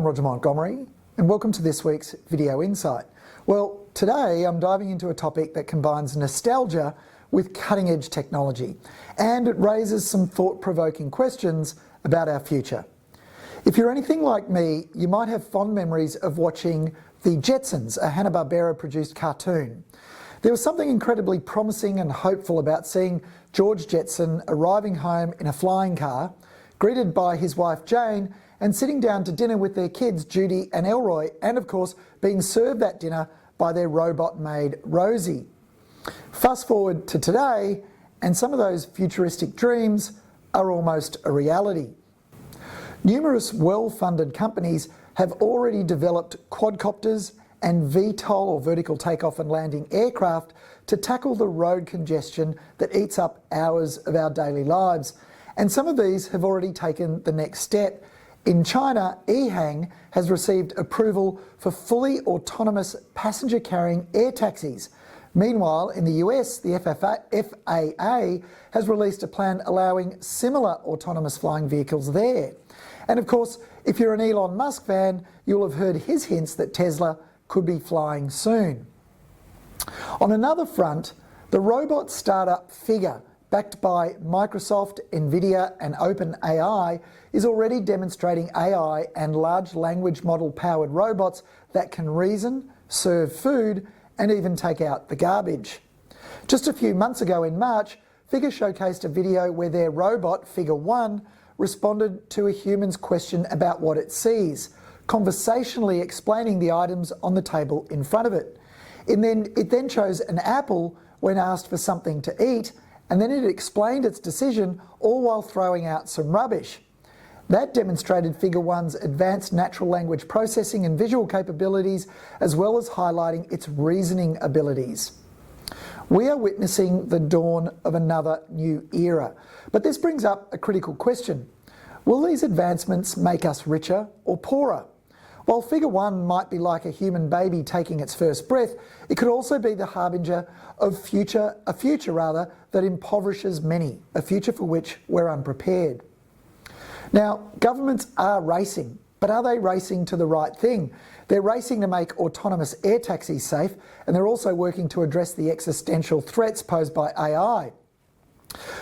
Roger Montgomery, and welcome to this week's Video Insight. Well, today I'm diving into a topic that combines nostalgia with cutting-edge technology, and it raises some thought-provoking questions about our future. If you're anything like me, you might have fond memories of watching The Jetsons, a Hanna-Barbera-produced cartoon. There was something incredibly promising and hopeful about seeing George Jetson arriving home in a flying car, greeted by his wife Jane, and sitting down to dinner with their kids Judy and Elroy, and of course being served that dinner by their robot maid Rosie. Fast forward to today, and some of those futuristic dreams are almost a reality. Numerous well-funded companies have already developed quadcopters and VTOL, or vertical takeoff and landing aircraft, to tackle the road congestion that eats up hours of our daily lives. And some of these have already taken the next step. In China, EHang has received approval for fully autonomous passenger-carrying air taxis. Meanwhile, in the US, the FAA has released a plan allowing similar autonomous flying vehicles there. And of course, if you're an Elon Musk fan, you'll have heard his hints that Tesla could be flying soon. On another front, the robot startup Figure, backed by Microsoft, Nvidia and OpenAI, is already demonstrating AI and large language model powered robots that can reason, serve food and even take out the garbage. Just a few months ago in March, Figure showcased a video where their robot, Figure 1, responded to a human's question about what it sees, conversationally explaining the items on the table in front of it. It then chose an apple when asked for something to eat, and then it explained its decision, all while throwing out some rubbish. That demonstrated Figure 1's advanced natural language processing and visual capabilities, as well as highlighting its reasoning abilities. We are witnessing the dawn of another new era, but this brings up a critical question. Will these advancements make us richer or poorer? While Figure 1 might be like a human baby taking its first breath, it could also be the harbinger of a future that impoverishes many, a future for which we're unprepared. Now, governments are racing, but are they racing to the right thing? They're racing to make autonomous air taxis safe, and they're also working to address the existential threats posed by AI.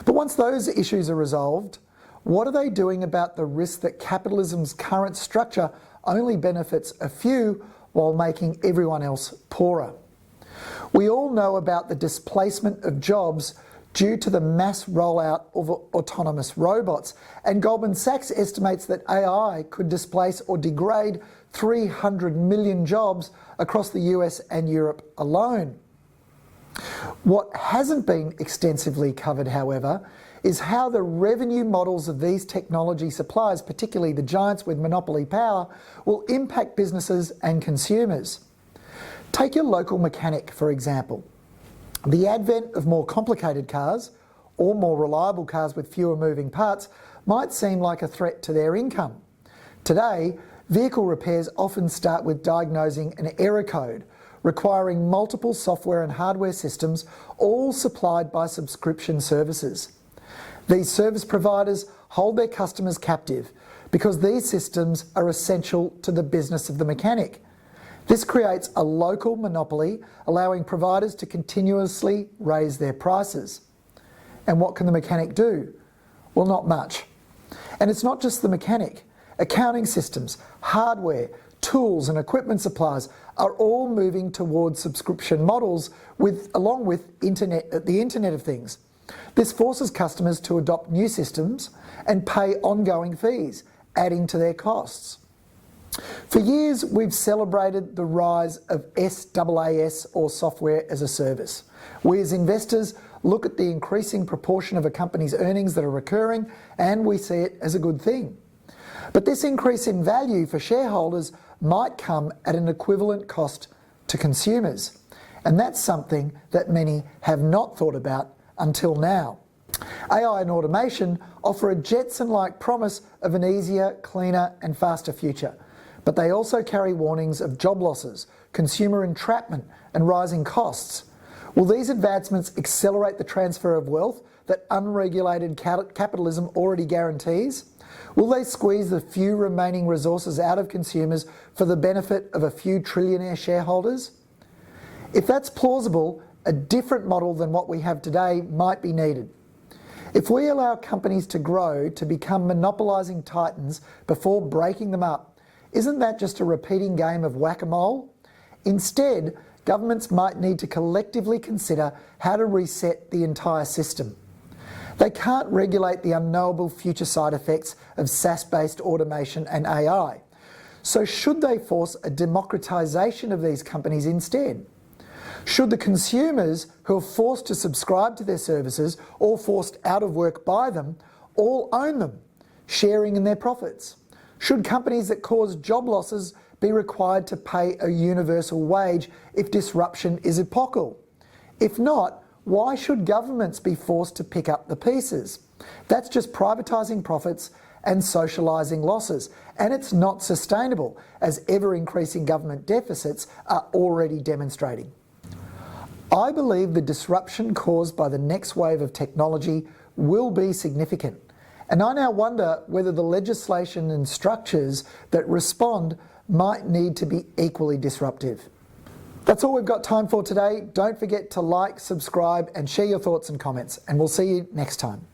But once those issues are resolved, what are they doing about the risk that capitalism's current structure only benefits a few while making everyone else poorer? We all know about the displacement of jobs due to the mass rollout of autonomous robots, and Goldman Sachs estimates that AI could displace or degrade 300 million jobs across the US and Europe alone. What hasn't been extensively covered, however, is how the revenue models of these technology suppliers, particularly the giants with monopoly power, will impact businesses and consumers. Take your local mechanic, for example. The advent of more complicated cars, or more reliable cars with fewer moving parts, might seem like a threat to their income. Today, vehicle repairs often start with diagnosing an error code, requiring multiple software and hardware systems, all supplied by subscription services. These service providers hold their customers captive because these systems are essential to the business of the mechanic. This creates a local monopoly, allowing providers to continuously raise their prices. And what can the mechanic do? Well, not much. And it's not just the mechanic. Accounting systems, hardware, tools and equipment suppliers are all moving towards subscription models along with the Internet of Things. This forces customers to adopt new systems and pay ongoing fees, adding to their costs. For years, we've celebrated the rise of SaaS, or software as a service. We as investors look at the increasing proportion of a company's earnings that are recurring, and we see it as a good thing. But this increase in value for shareholders might come at an equivalent cost to consumers. And that's something that many have not thought about until now. AI and automation offer a Jetson-like promise of an easier, cleaner and faster future. But they also carry warnings of job losses, consumer entrapment and rising costs. Will these advancements accelerate the transfer of wealth that unregulated capitalism already guarantees? Will they squeeze the few remaining resources out of consumers for the benefit of a few trillionaire shareholders? If that's plausible, a different model than what we have today might be needed. If we allow companies to grow to become monopolising titans before breaking them up, isn't that just a repeating game of whack-a-mole? Instead, governments might need to collectively consider how to reset the entire system. They can't regulate the unknowable future side effects of SaaS-based automation and AI. So should they force a democratisation of these companies instead? Should the consumers who are forced to subscribe to their services or forced out of work by them all own them, sharing in their profits? Should companies that cause job losses be required to pay a universal wage if disruption is epochal? If not, why should governments be forced to pick up the pieces? That's just privatising profits and socialising losses, and it's not sustainable, as ever-increasing government deficits are already demonstrating. I believe the disruption caused by the next wave of technology will be significant, and I now wonder whether the legislation and structures that respond might need to be equally disruptive. That's all we've got time for today. Don't forget to like, subscribe, and share your thoughts and comments, and we'll see you next time.